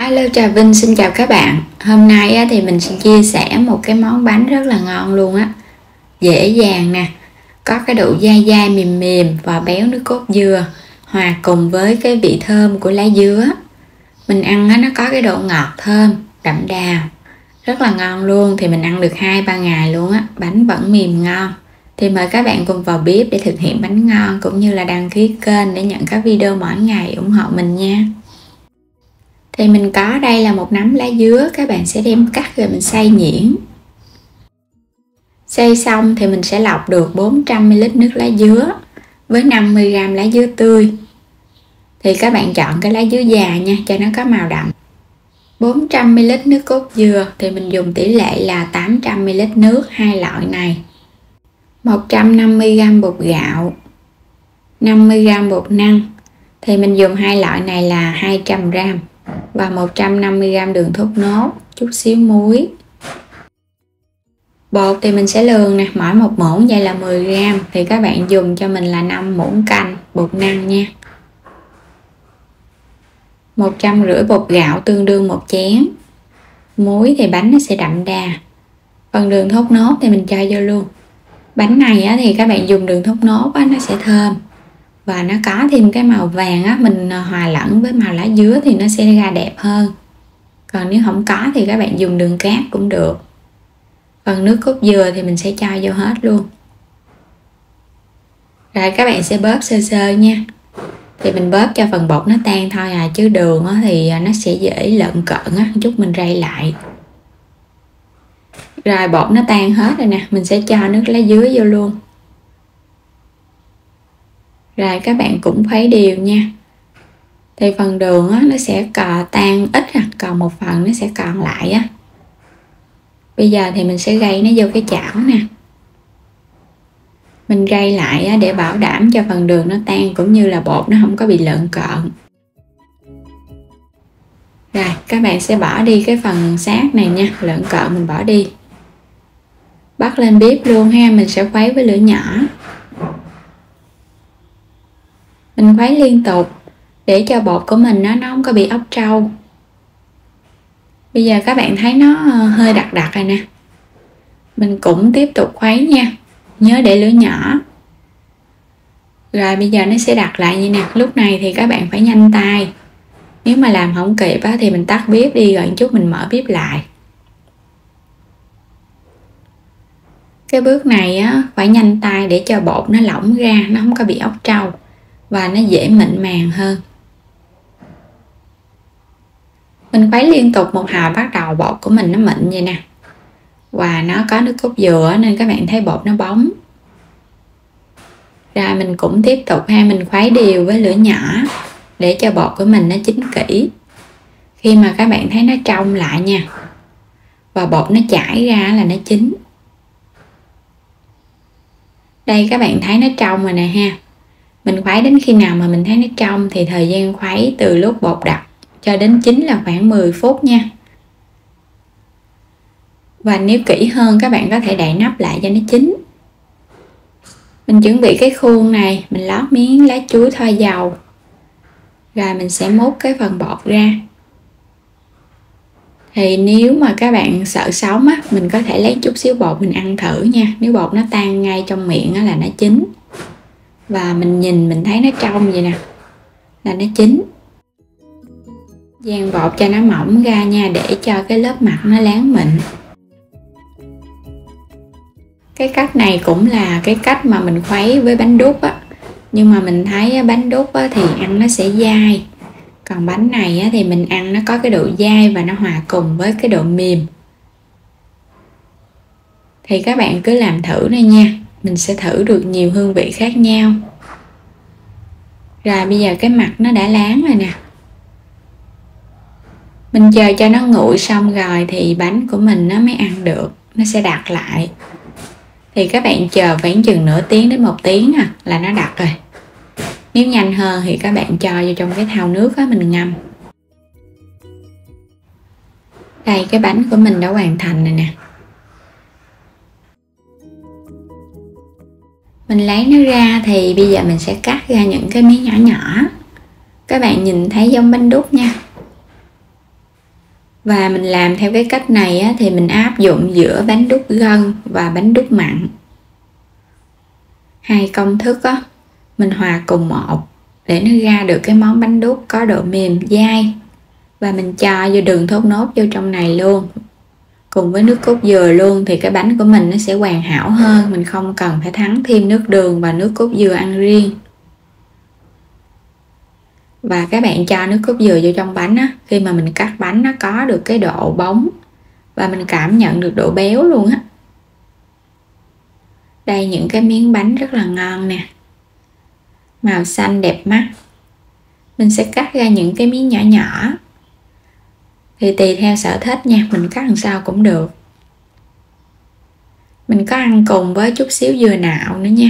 Alo, chào Vinh, xin chào các bạn. Hôm nay thì mình sẽ chia sẻ một cái món bánh rất là ngon luôn á. Dễ dàng nè, có cái độ dai dai mềm mềm và béo nước cốt dừa, hòa cùng với cái vị thơm của lá dứa. Mình ăn nó có cái độ ngọt thơm, đậm đà, rất là ngon luôn. Thì mình ăn được 2-3 ngày luôn á, bánh vẫn mềm ngon. Thì mời các bạn cùng vào bếp để thực hiện bánh ngon, cũng như là đăng ký kênh để nhận các video mỗi ngày ủng hộ mình nha. Thì mình có đây là một nắm lá dứa, các bạn sẽ đem cắt rồi mình xay nhuyễn. Xay xong thì mình sẽ lọc được 400ml nước lá dứa với 50g lá dứa tươi. Thì các bạn chọn cái lá dứa già nha, cho nó có màu đậm. 400ml nước cốt dừa thì mình dùng tỷ lệ là 800ml nước hai loại này. 150g bột gạo, 50g bột năng. Thì mình dùng hai loại này là 200g. Và 150g đường thốt nốt, chút xíu muối. Bột thì mình sẽ lường nè, mỗi một muỗng vậy là 10g. Thì các bạn dùng cho mình là 5 muỗng canh bột năng nha. 150 bột gạo tương đương 1 chén. Muối thì bánh nó sẽ đậm đà. Phần đường thốt nốt thì mình cho vô luôn. Bánh này thì các bạn dùng đường thốt nốt nó sẽ thơm. Và nó có thêm cái màu vàng á, mình hòa lẫn với màu lá dứa thì nó sẽ ra đẹp hơn. Còn nếu không có thì các bạn dùng đường cát cũng được. Phần nước cốt dừa thì mình sẽ cho vô hết luôn. Rồi các bạn sẽ bóp sơ sơ nha. Thì mình bóp cho phần bột nó tan thôi à, chứ đường thì nó sẽ dễ lợn cợn á, chút mình rây lại. Rồi bột nó tan hết rồi nè, mình sẽ cho nước lá dứa vô luôn. Rồi các bạn cũng khuấy đều nha. Thì phần đường nó sẽ tan ít, còn một phần nó sẽ còn lại á. Bây giờ thì mình sẽ rây nó vô cái chảo nè. Mình rây lại để bảo đảm cho phần đường nó tan, cũng như là bột nó không có bị lợn cợn. Rồi các bạn sẽ bỏ đi cái phần xác này nha, lợn cợn mình bỏ đi. Bắt lên bếp luôn ha, mình sẽ khuấy với lửa nhỏ. Mình khuấy liên tục để cho bột của mình nó không có bị ốc trâu. Bây giờ các bạn thấy nó hơi đặc đặc rồi nè. Mình cũng tiếp tục khuấy nha. Nhớ để lửa nhỏ. Rồi bây giờ nó sẽ đặc lại như nè. Lúc này thì các bạn phải nhanh tay. Nếu mà làm không kịp thì mình tắt bếp đi, rồi chút mình mở bếp lại. Cái bước này phải nhanh tay để cho bột nó lỏng ra, nó không có bị ốc trâu và nó dễ mịn màng hơn. Mình khuấy liên tục một hồi, bắt đầu bột của mình nó mịn vậy nè. Và nó có nước cốt dừa nên các bạn thấy bột nó bóng. Rồi mình cũng tiếp tục mình khuấy đều với lửa nhỏ để cho bột của mình nó chín kỹ. Khi mà các bạn thấy nó trong lại nha, và bột nó chảy ra là nó chín. Đây các bạn thấy nó trong rồi nè ha. Mình khuấy đến khi nào mà mình thấy nó trong thì thời gian khuấy từ lúc bột đặc cho đến chín là khoảng 10 phút nha. Và nếu kỹ hơn các bạn có thể đậy nắp lại cho nó chín. Mình chuẩn bị cái khuôn này, mình lót miếng lá chuối thoa dầu. Rồi mình sẽ múc cái phần bột ra. Thì nếu mà các bạn sợ sống mình có thể lấy chút xíu bột mình ăn thử nha. Nếu bột nó tan ngay trong miệng là nó chín. Và mình nhìn mình thấy nó trong vậy nè, là nó chín. Dàn bột cho nó mỏng ra nha, để cho cái lớp mặt nó láng mịn. Cái cách này cũng là cái cách mà mình khuấy với bánh đúc Nhưng mà mình thấy bánh đúc thì ăn nó sẽ dai. Còn bánh này thì mình ăn nó có cái độ dai và nó hòa cùng với cái độ mềm. Thì các bạn cứ làm thử đây nha. Mình sẽ thử được nhiều hương vị khác nhau. Rồi bây giờ cái mặt nó đã láng rồi nè. Mình chờ cho nó nguội xong rồi thì bánh của mình nó mới ăn được. Nó sẽ đặc lại. Thì các bạn chờ khoảng chừng nửa tiếng đến 1 tiếng là nó đặc rồi. Nếu nhanh hơn thì các bạn cho vô trong cái thau nước mình ngâm. Đây cái bánh của mình đã hoàn thành rồi nè. Mình lấy nó ra thì bây giờ mình sẽ cắt ra những cái miếng nhỏ nhỏ. Các bạn nhìn thấy giống bánh đúc nha. Và mình làm theo cái cách này á, thì mình áp dụng giữa bánh đúc gân và bánh đúc mặn. Hai công thức á, mình hòa cùng một để nó ra được cái món bánh đúc có độ mềm dai. Và mình cho vô đường thốt nốt vô trong này luôn, cùng với nước cốt dừa luôn, thì cái bánh của mình nó sẽ hoàn hảo hơn. Mình không cần phải thắng thêm nước đường và nước cốt dừa ăn riêng. Và các bạn cho nước cốt dừa vô trong bánh á, khi mà mình cắt bánh nó có được cái độ bóng và mình cảm nhận được độ béo luôn á. Đây, những cái miếng bánh rất là ngon nè, màu xanh đẹp mắt. Mình sẽ cắt ra những cái miếng nhỏ nhỏ, thì tùy theo sở thích nha, mình cắt làm sao cũng được. Mình có ăn cùng với chút xíu dừa nạo nữa nha.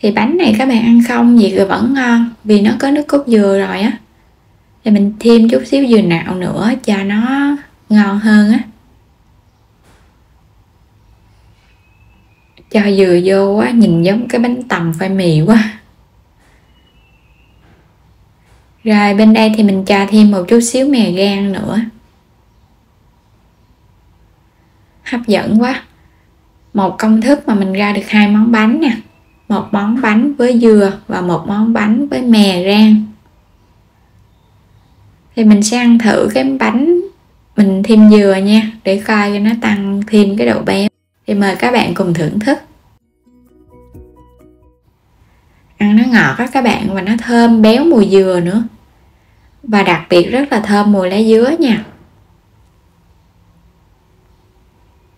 Thì bánh này các bạn ăn không gì rồi vẫn ngon, vì nó có nước cốt dừa rồi á. Thì mình thêm chút xíu dừa nạo nữa cho nó ngon hơn á. Cho dừa vô á, nhìn giống cái bánh tằm phai mì quá. Rồi bên đây thì mình cho thêm một chút xíu mè rang nữa. Hấp dẫn quá. Một công thức mà mình ra được hai món bánh nè. Một món bánh với dừa và một món bánh với mè rang. Thì mình sẽ ăn thử cái bánh mình thêm dừa nha, để coi nó tăng thêm cái độ béo. Thì mời các bạn cùng thưởng thức. Ăn nó ngọt á các bạn, và nó thơm béo mùi dừa nữa. Và đặc biệt rất là thơm mùi lá dứa nha.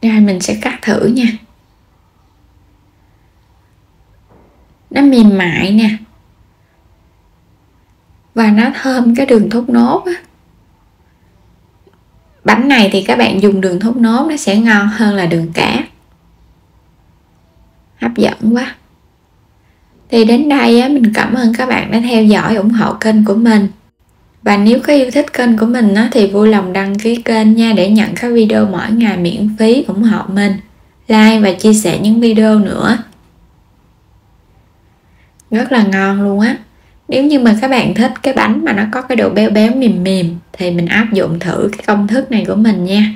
Rồi mình sẽ cắt thử nha. Nó mềm mại nè, và nó thơm cái đường thốt nốt á. Bánh này thì các bạn dùng đường thốt nốt nó sẽ ngon hơn là đường cát. Hấp dẫn quá. Thì đến đây á, mình cảm ơn các bạn đã theo dõi ủng hộ kênh của mình. Và nếu có yêu thích kênh của mình á, thì vui lòng đăng ký kênh nha, để nhận các video mỗi ngày miễn phí ủng hộ mình. Like và chia sẻ những video nữa. Rất là ngon luôn á. Nếu như mà các bạn thích cái bánh mà nó có cái độ béo béo mềm mềm, thì mình áp dụng thử cái công thức này của mình nha.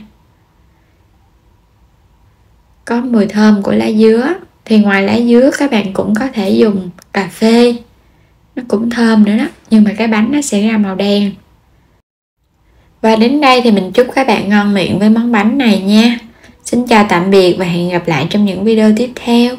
Có mùi thơm của lá dứa. Thì ngoài lá dứa các bạn cũng có thể dùng cà phê, nó cũng thơm nữa đó, nhưng mà cái bánh nó sẽ ra màu đen. Và đến đây thì mình chúc các bạn ngon miệng với món bánh này nha. Xin chào tạm biệt và hẹn gặp lại trong những video tiếp theo.